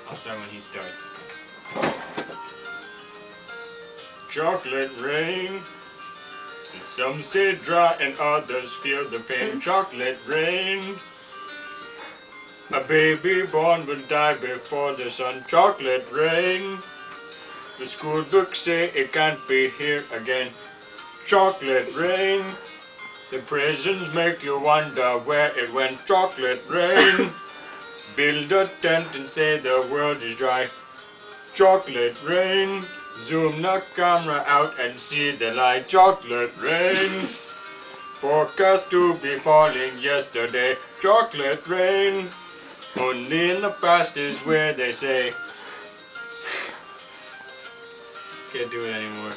I'll start when he starts. Chocolate rain. Some stay dry and others feel the pain. Chocolate rain. A baby born will die before the sun. Chocolate rain. The school books say it can't be here again. Chocolate rain. The prisons make you wonder where it went. Chocolate rain. Build a tent and say the world is dry. Chocolate rain. Zoom the camera out and see the light. Chocolate rain. Forecast to be falling yesterday. Chocolate rain. Only in the past is where they say. Can't do it anymore.